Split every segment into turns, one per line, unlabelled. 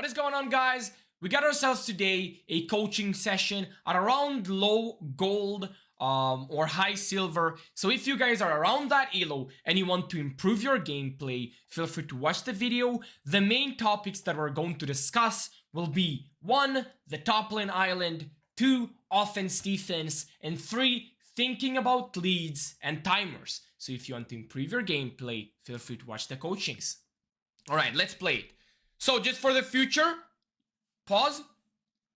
What is going on, guys? We got ourselves today a coaching session at around low gold or high silver. So if you guys are around that elo and you want to improve your gameplay, feel free to watch the video. The main topics that we're going to discuss will be 1. The top lane island, 2. Offense, defense, and 3. Thinking about leads and timers. So if you want to improve your gameplay, feel free to watch the coachings. Alright, let's play it. So just for the future, pause,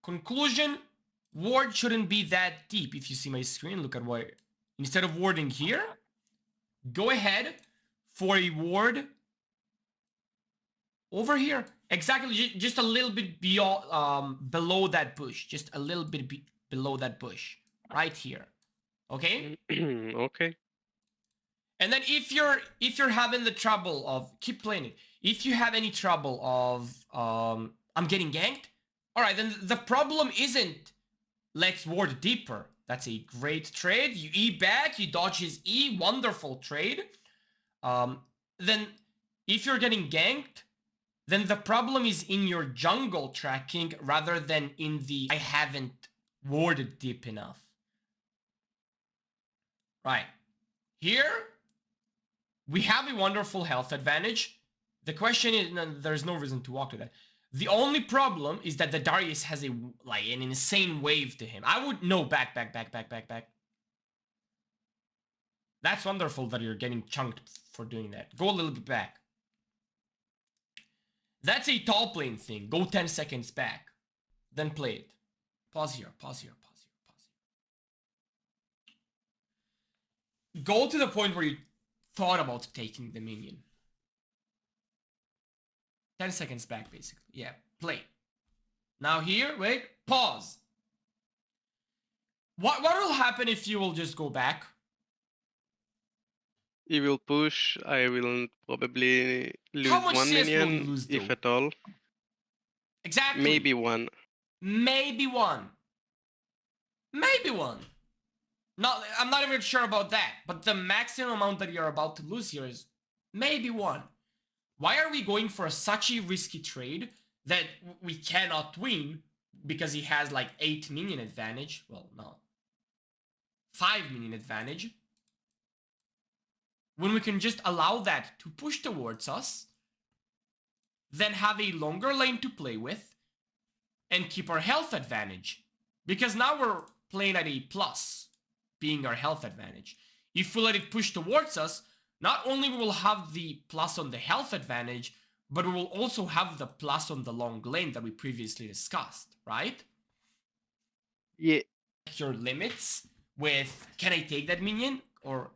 conclusion, ward shouldn't be that deep. If you see my screen, look at what, instead of warding here, go ahead for a ward over here. Exactly, just a little bit beyond, below that bush. Just a little bit below that bush, right here. Okay?
Okay.
And then if you're having the trouble of, keep playing it. If you have any trouble of I'm getting ganked, all right, then the problem isn't let's ward deeper. That's a great trade. You E back, you dodge his E, wonderful trade. Then if you're getting ganked, then the problem is in your jungle tracking rather than in the I haven't warded deep enough. Right. Here, we have a wonderful health advantage. The question is, there's no reason to walk to that. The only problem is that the Darius has an insane wave to him. I would, no, back. That's wonderful that you're getting chunked for doing that. Go a little bit back. That's a top lane thing. Go 10 seconds back. Then play it. Pause here. Go to the point where you thought about taking the minion. 10 seconds back, basically. Yeah, play. Now here, wait, pause. What will happen if you will just go back?
He will push. I will probably lose
How much
one
CS will you
minion,
lose,
if
though?
at all.
Exactly.
Maybe one.
Maybe one. Maybe one. No, I'm not even sure about that. But the maximum amount that you're about to lose here is maybe one. Why are we going for such a risky trade that we cannot win because he has like 8 minion advantage? Well, no. 5 minion advantage. When we can just allow that to push towards us, then have a longer lane to play with, and keep our health advantage. Because now we're playing at a plus, being our health advantage. If we let it push towards us, not only will we have the plus on the health advantage, but we will also have the plus on the long lane that we previously discussed, right?
Yeah.
Your limits with, can I take that minion? Or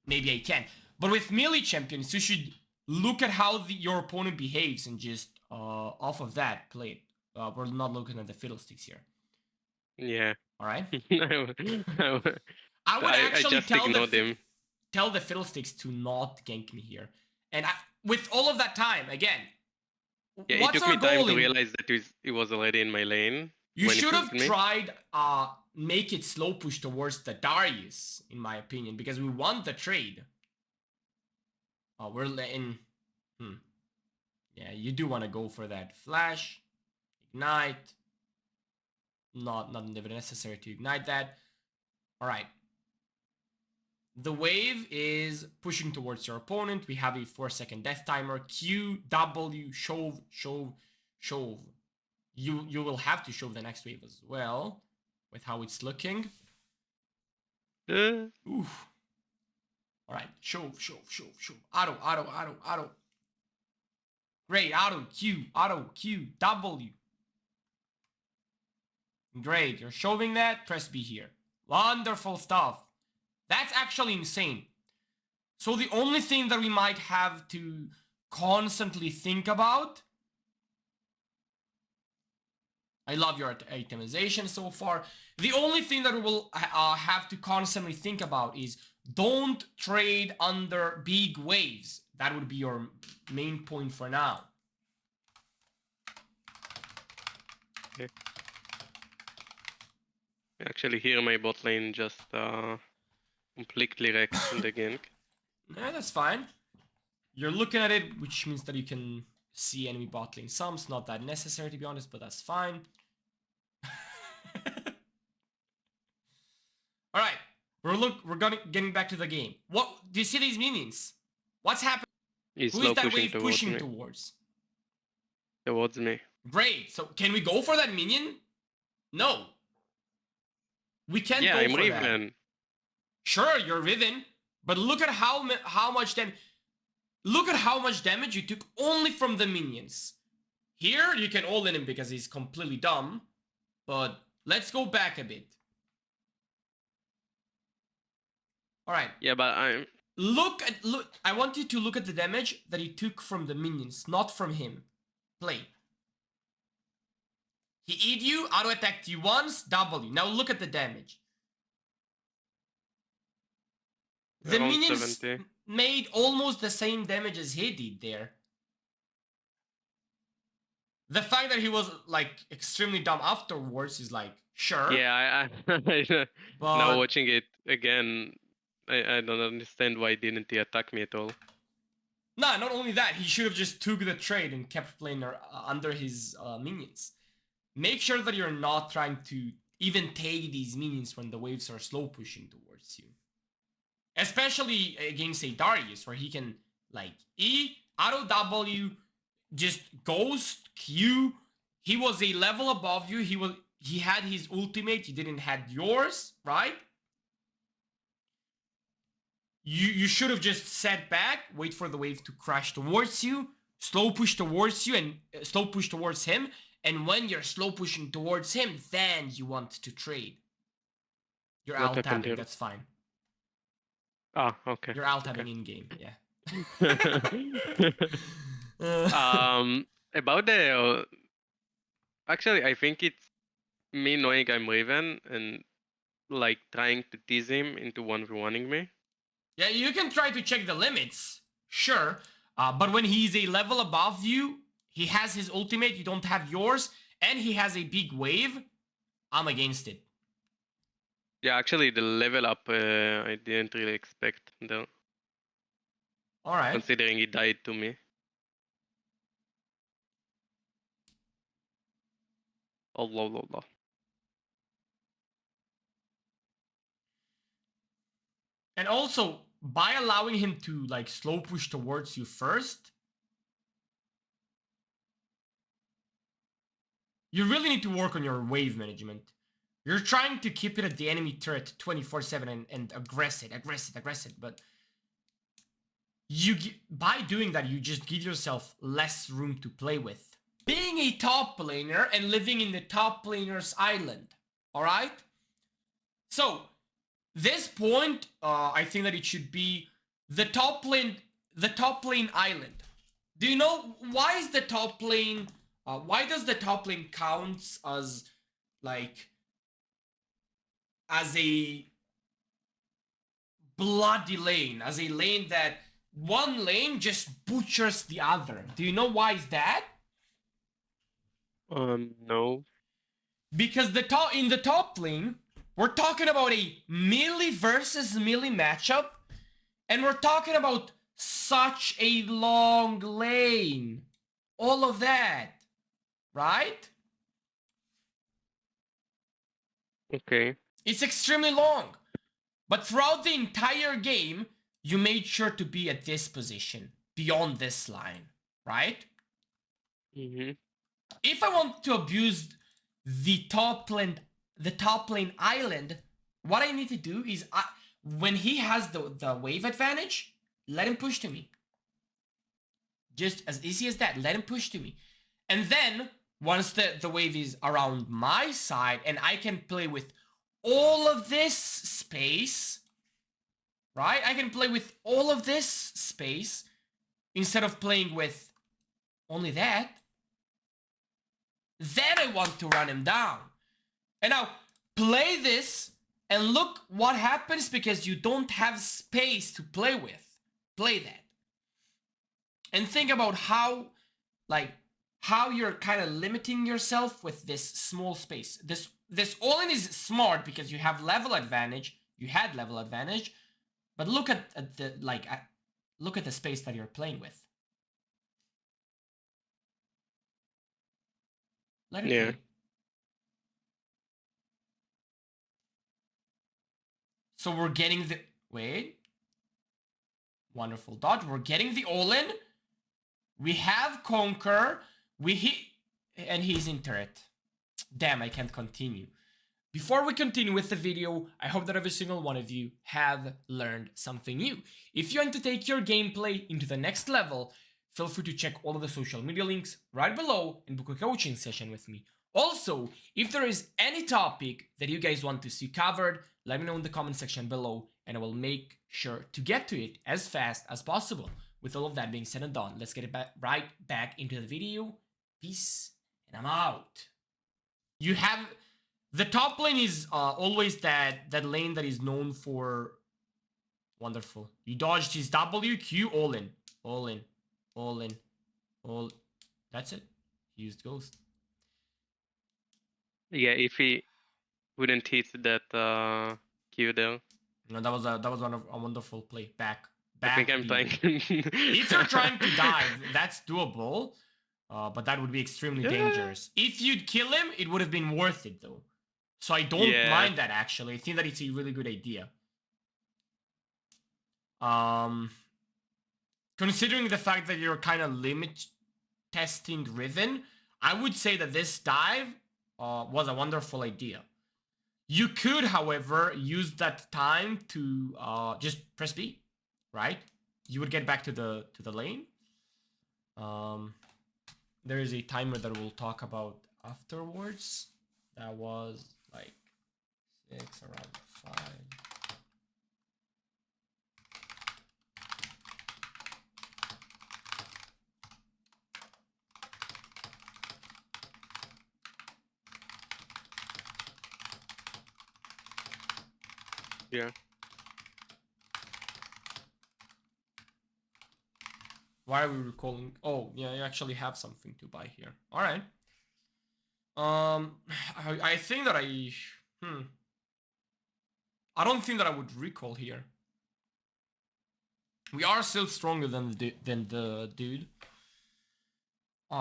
maybe I can. But with melee champions, you should look at how your opponent behaves and just off of that, play it. We're not looking at the fiddlesticks here.
Yeah.
All right?
I
would actually
just ignored him.
Tell the fiddlesticks to not gank me here. And with all of that time, again,
Yeah, it took me time to realize that he was already in my lane.
You should have tried make it slow push towards the Darius, in my opinion, because we won the trade. Oh, we're in. Yeah, you do want to go for that flash, ignite. Not necessary to ignite that. All right. The wave is pushing towards your opponent. We have a 4-second death timer. Q, W, shove. You will have to shove the next wave as well, with how it's looking. Oof. All right, shove. Auto. Great, auto, Q, W. Great, you're shoving that. Press B here. Wonderful stuff. That's actually insane. So the only thing that we might have to constantly think about, I love your itemization so far. The only thing that we will have to constantly think about is don't trade under big waves. That would be your main point for now.
Okay. Actually, here my bot lane just completely wrecked in the gank.
Yeah, that's fine. You're looking at it, which means that you can see enemy bot lane sums. Not that necessary to be honest, but that's fine. All right, we're getting back to the game. What do you see these minions? What's happening?
He's
Who
slow
is that
pushing
wave
towards
pushing
me.
towards?
Me.
Great. So can we go for that minion? No. We can't go
I'm
for
Riven.
that. Sure, you're Riven, but look at how much damage you took only from the minions. Here you can all in him because he's completely dumb, but let's go back a bit. All right.
Yeah, but
look. I want you to look at the damage that he took from the minions, not from him. Play. He E'd you, auto attacked you once, W. Now look at the damage. The
around
minions
70.
made almost the same damage as he did there. The fact that he was like extremely dumb afterwards is like, sure.
Yeah,
but
now watching it again, I don't understand why didn't he attack me at all.
Nah, not only that, he should have just took the trade and kept playing under his minions. Make sure that you're not trying to even take these minions when the waves are slow pushing towards you. Especially against a Darius, where he can like E, auto W, just ghost, Q. He was a level above you. He had his ultimate, you didn't have yours, right? You should have just sat back, wait for the wave to crash towards you, slow push towards you, and slow push towards him. And when you're slow pushing towards him, then you want to trade. You're alt tabbing, that's fine.
Ah, okay.
You're alt tabbing in game, yeah.
About the actually, I think it's me knowing I'm Riven and like trying to tease him into 1v1ing me.
Yeah, you can try to check the limits, sure. But when he's a level above you, he has his ultimate, you don't have yours, and he has a big wave, I'm against it.
Yeah, actually, the level up, I didn't really expect, though.
Alright.
Considering he died to me. Allah.
And also, by allowing him to like slow push towards you first, you really need to work on your wave management. You're trying to keep it at the enemy turret 24/7 and aggress it, but by doing that, you just give yourself less room to play with. Being a top laner and living in the top laner's island, alright? So, this point, I think that it should be the top lane island. Do you know why is the top lane? Why does the top lane counts as like as a bloody lane, as a lane that one lane just butchers the other? Do you know why is that?
No.
Because in the top lane, we're talking about a melee versus melee matchup, and we're talking about such a long lane. All of that, right?
Okay.
It's extremely long. But throughout the entire game, you made sure to be at this position, beyond this line, right?
Mm-hmm.
If I want to abuse the top lane island, what I need to do is, when he has the wave advantage, let him push to me. Just as easy as that, let him push to me. And then, once the wave is around my side, and I can play with all of this space, right? I can play with all of this space, instead of playing with only that. Then I want to run him down. And now, play this, and look what happens because you don't have space to play with. Play that. And think about how you're kind of limiting yourself with this small space. This all-in is smart because you have level advantage. You had level advantage. But look at the space that you're playing with. Let it
Yeah.
play. So we're getting the... Wait. Wonderful dodge. We're getting the all-in. We have Conquer. We hit... And he's in turret. Damn, I can't continue. Before we continue with the video, I hope that every single one of you have learned something new. If you want to take your gameplay into the next level, feel free to check all of the social media links right below and book a coaching session with me. Also, if there is any topic that you guys want to see covered, let me know in the comment section below and I will make sure to get to it as fast as possible. With all of that being said and done, let's get it right back into the video. Peace, and I'm out. You have... The top lane is always that lane that is known for... Wonderful. You dodged his W, Q, all in. All in. All in. All... That's it. He used Ghost.
Yeah, if he wouldn't hit that Q there.
No, that was a wonderful play. Back.
I think I'm trying.
If you're trying to dive, that's doable. But that would be extremely dangerous. If you'd kill him, it would have been worth it though. So I don't mind that actually. I think that it's a really good idea. Considering the fact that you're kind of limit testing Riven, I would say that this dive was a wonderful idea. You could, however, use that time to just press B, right? You would get back to the lane. There is a timer that we'll talk about afterwards. That was like 6 around 5.
Yeah.
Why are we recalling? Oh, yeah, you actually have something to buy here. All right. I think that I don't think that I would recall here. We are still stronger than the dude. 2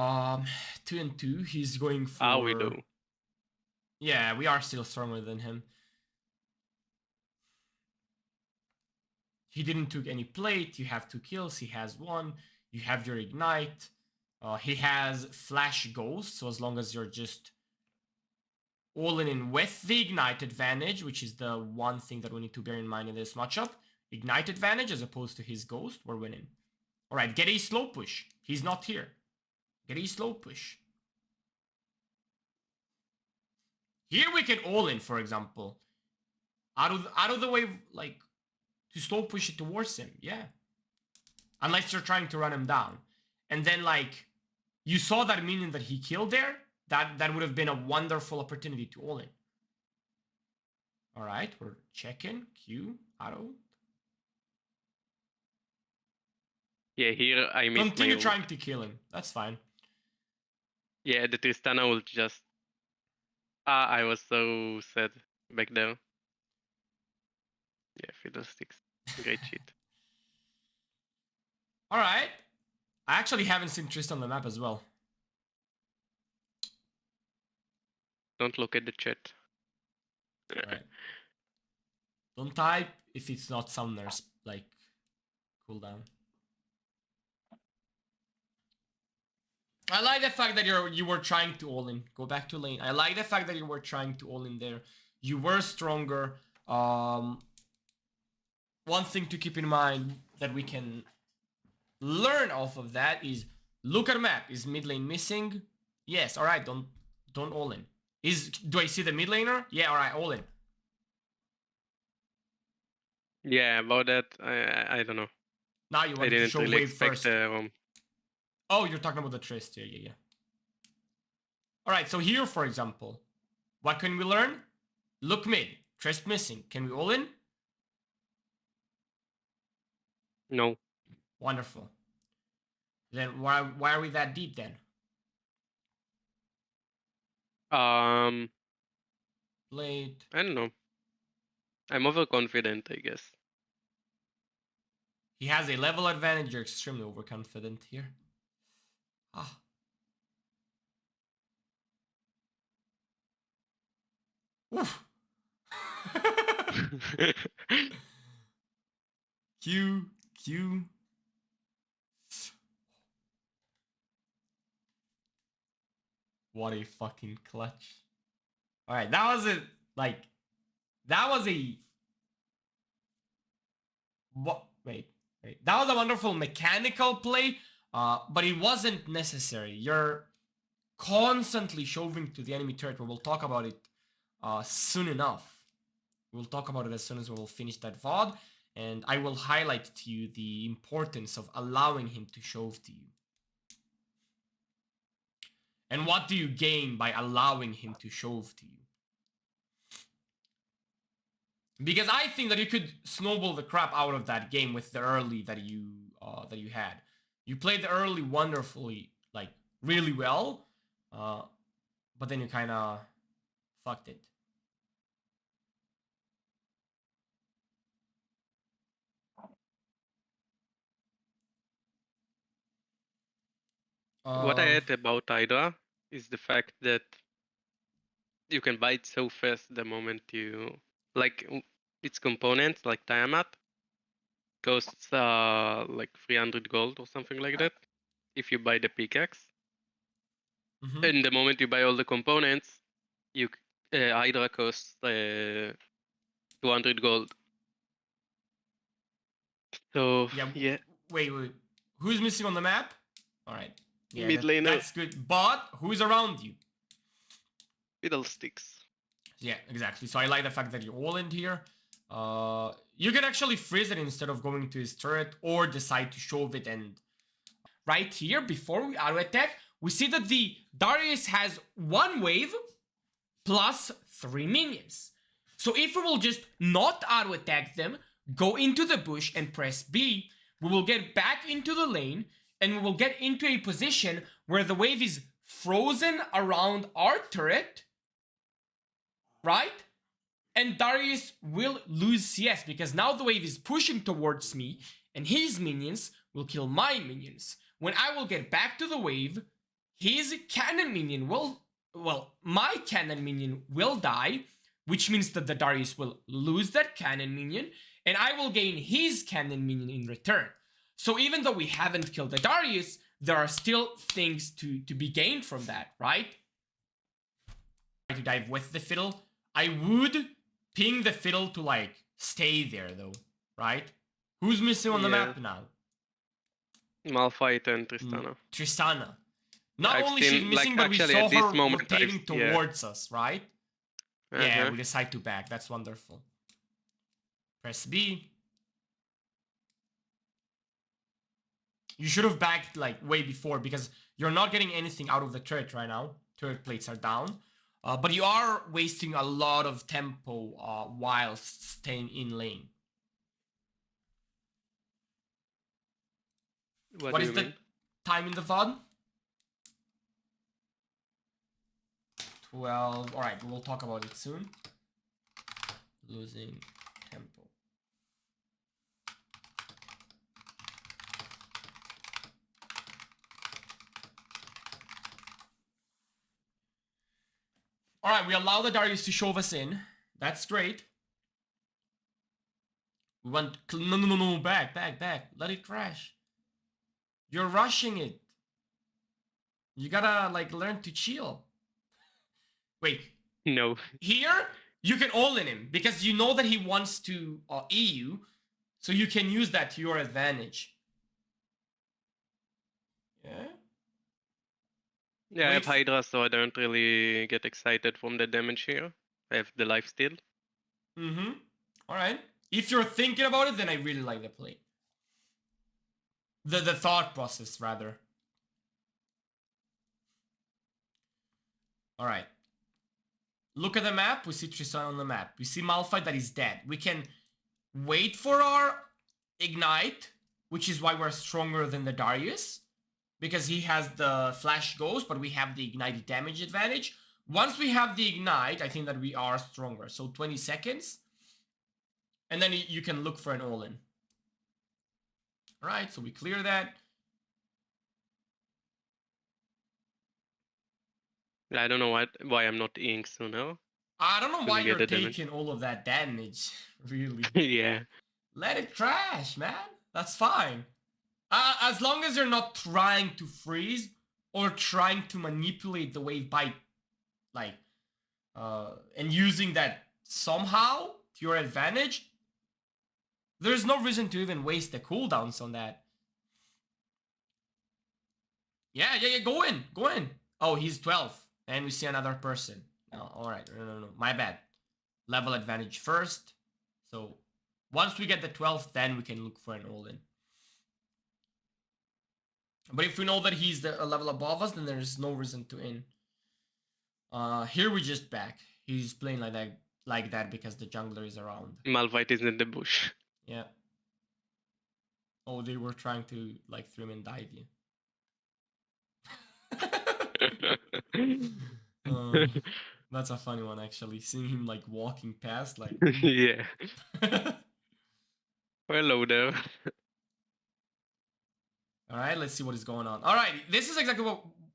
and 2. He's going for...
we do.
Yeah, we are still stronger than him. He didn't took any plate. You have 2 kills. He has 1. You have your ignite. He has flash ghost. So as long as you're just all in with the ignite advantage, which is the one thing that we need to bear in mind in this matchup. Ignite advantage as opposed to his ghost, we're winning. All right, get a slow push. He's not here. Get a slow push. Here we can all in, for example. Out of the way, like, to slow push it towards him. Yeah. Unless you're trying to run him down. And then, like, you saw that minion that he killed there. That would have been a wonderful opportunity to all in. All right, we're checking. Q, auto.
Yeah, here I missed
Continue trying to kill him. That's fine.
Yeah, the Tristana will just... I was so sad back there. Yeah, Fiddlesticks. Great cheat.
All right. I actually haven't seen Trist on the map as well.
Don't look at the chat.
All right. Don't type if it's not Summoner's, like, cooldown. I like the fact that you were trying to all in. Go back to lane. I like the fact that you were trying to all in there. You were stronger. One thing to keep in mind that we can learn off of that is look at map. Is mid lane missing? Yes. All right. Don't all in. Do I see the mid laner? Yeah. All right. All in.
Yeah, about that, I don't know.
Now you want to show
really
wave first. Oh, you're talking about the Trist. Yeah. All right. So here, for example, what can we learn? Look mid. Trist missing. Can we all in?
No.
Wonderful. Then why are we that deep then? Late.
I don't know. I'm overconfident, I guess.
He has a level advantage. You're extremely overconfident here. Ah. Oof. Q. What a fucking clutch. Alright, that was a, like, that was a... What? Wait. That was a wonderful mechanical play, but it wasn't necessary. You're constantly shoving to the enemy turret, but we'll talk about it soon enough. We'll talk about it as soon as we will finish that VOD, and I will highlight to you the importance of allowing him to shove to you. And what do you gain by allowing him to shove to you? Because I think that you could snowball the crap out of that game with the early that you had. You played the early wonderfully, like really well, but then you kind of fucked it.
What I hate about Hydra is the fact that you can buy it so fast the moment you like its components, like Tiamat, costs like 300 gold or something like that if you buy the pickaxe. And the moment you buy all the components, you Hydra costs 200 gold. So yeah.
Wait. Who's missing on the map? All right. Yeah,
Mid laner.
That's good. But who's around you?
Fiddlesticks.
Yeah, exactly. So I like the fact that you're all in here. You can actually freeze it instead of going to his turret, or decide to shove it. And right here, before we auto attack, we see that the Darius has 1 wave plus 3 minions. So if we will just not auto attack them, go into the bush and press B, we will get back into the lane, and we will get into a position where the wave is frozen around our turret, right? And Darius will lose CS, because now the wave is pushing towards me, and his minions will kill my minions. When I will get back to the wave, his cannon minion will, well, my cannon minion will die, which means that the Darius will lose that cannon minion, and I will gain his cannon minion in return. So even though we haven't killed the Darius, there are still things to be gained from that, right? To dive with the fiddle, I would ping the fiddle to like stay there though, right? Who's missing on the map now?
Malphite and Tristana.
Tristana. Not
I've
only
seen,
she's missing,
like,
but we
actually,
saw
at this
her
moment,
rotating towards us, right? Yeah, we decide to back. That's wonderful. Press B. You should have backed like way before, because you're not getting anything out of the turret right now. Turret plates are down. But you are wasting a lot of tempo while staying in lane. What is the time in the VOD? 12. Alright, we'll talk about it soon. Losing tempo. Alright, we allow the Darius to shove us in. That's great. We want... No, back. Let it crash. You're rushing it. You gotta, like, learn to chill. Wait.
No.
Here, you can all-in him, because you know that he wants to E you, so you can use that to your advantage. Yeah?
Yeah, I have Hydra, so I don't really get excited from the damage here. I have the lifesteal.
Alright. If you're thinking about it, then I really like the play. The thought process, rather. Alright. Look at the map. We see Tristan on the map. We see Malphite that is dead. We can wait for our Ignite, which is why we're stronger than the Darius, because he has the Flash Ghost, but we have the Ignited damage advantage. Once we have the Ignite, I think that we are stronger. So 20 seconds. And then you can look for an all-in. Alright, so we clear that.
I don't know why I'm not Eing sooner.
I don't know why
Couldn't
you're
get the damage.
taking all of that damage. Really.
Yeah.
Let it crash, man. That's fine. As long as you're not trying to freeze or trying to manipulate the wave by, like, and using that somehow to your advantage, there's no reason to even waste the cooldowns on that. Yeah, go in. Oh, he's 12. And we see another person. No, alright, no, my bad. Level advantage first. So, once we get the 12th, then we can look for an all-in. But if we know that he's a level above us, then there's no reason to in. Here we just back. He's playing like that because the jungler is around.
Malphite is in the bush.
Yeah. Oh, they were trying to like throw him and dive you. That's a funny one actually. Seeing him like walking past, like.
Yeah. Hello there.
All right, let's see what is going on. All right, this is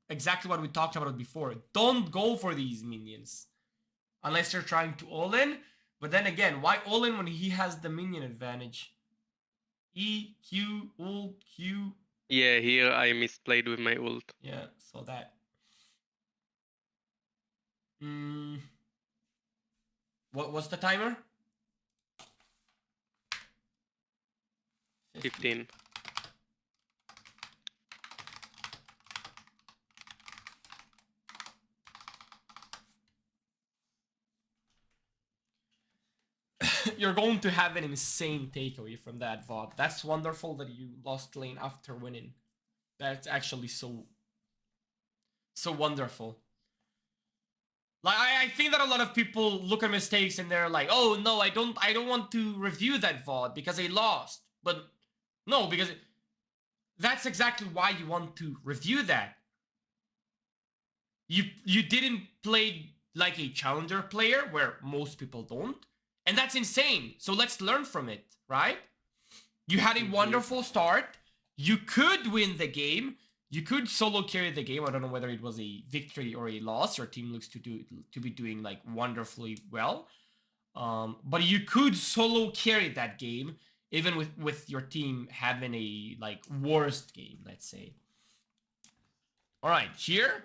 exactly what we talked about before. Don't go for these minions unless you're trying to all in. But then again, why all in when he has the minion advantage? E, Q, ult, Q.
Yeah, here I misplayed with my ult.
Yeah, so that. What's the timer?
15.
You're going to have an insane takeaway from that VOD. That's wonderful that you lost lane after winning. That's actually so wonderful. Like I think that a lot of people look at mistakes and they're like, "Oh no, I don't want to review that VOD because I lost." But no, because that's exactly why you want to review that. You didn't play like a challenger player where most people don't. And that's insane. So let's learn from it, right? You had a wonderful start. You could win the game. You could solo carry the game. I don't know whether it was a victory or a loss. Your team looks to be doing like wonderfully well. But you could solo carry that game, even with your team having a like worst game, let's say. All right, here.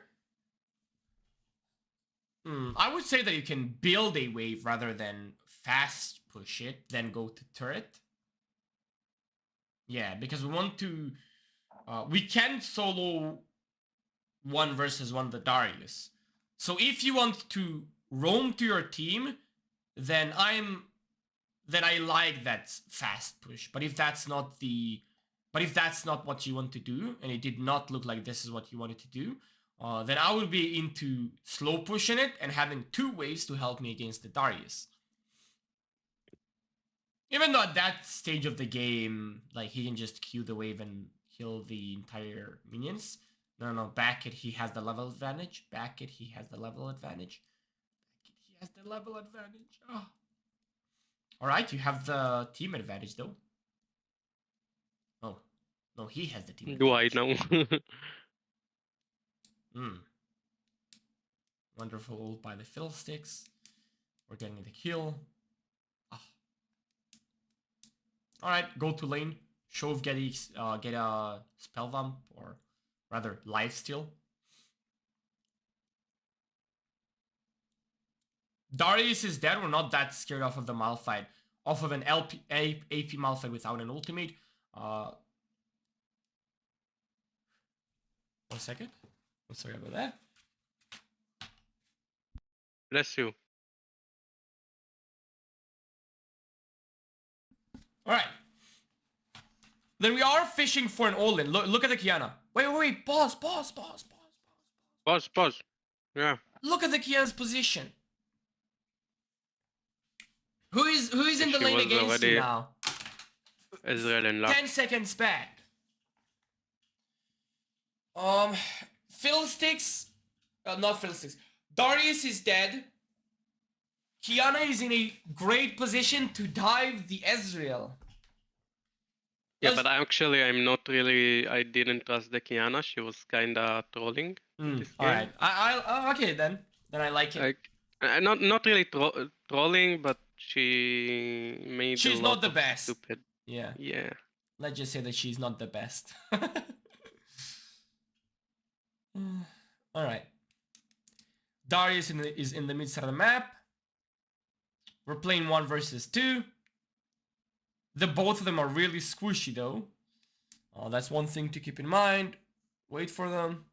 I would say that you can build a wave rather than fast push it, then go to turret. Yeah, because we want to... we can solo 1 versus 1 the Darius. So if you want to roam to your team, then I like that fast push. But if that's not what you want to do, and it did not look like this is what you wanted to do, then I would be into slow pushing it and having 2 waves to help me against the Darius. Even though at that stage of the game, like, he can just Q the wave and kill the entire minions. No, back it, he has the level advantage. Back it, he has the level advantage. Oh. Alright, you have the team advantage, though. Oh. No, he has the team advantage.
Do I know?
Wonderful ult by the Fiddlesticks. We're getting the kill. Alright, go to lane. Shove get a spell vamp, or rather lifesteal. Darius is dead. We're not that scared off of the Malphite. Off of an AP Malphite without an ultimate. 1 second. I'm sorry about that.
Bless you.
Alright. Then we are fishing for an all-in. Look at the Kiana. Wait. Pause.
Pause. Yeah.
Look at the Kiana's position. Who is in the
She
lane
was
against
already
you now?
Ezreal and Lux.
10 seconds back. Fiddlesticks. Not Fiddlesticks. Darius is dead. Kiana is in a great position to dive the Ezreal.
Yeah, but actually, I'm not really. I didn't trust the Kiana. She was kinda trolling. This game.
Alright. Okay then. Then I like it.
Like, Not really trolling, but she made
She's
a
not
lot
the
of
best.
stupid.
Yeah.
Yeah.
Let's just say that she's not the best. All right. Darius is in the mid side of the map. We're playing 1 versus 2. The both of them are really squishy though. That's one thing to keep in mind. Wait for them.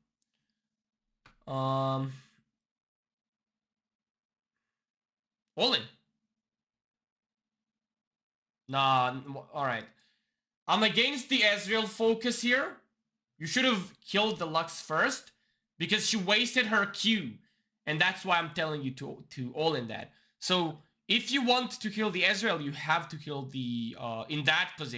All in. Nah, alright. I'm against the Ezreal focus here. You should have killed the Lux first because she wasted her Q. And that's why I'm telling you to all in that. So if you want to kill the Ezreal, you have to kill the in that position.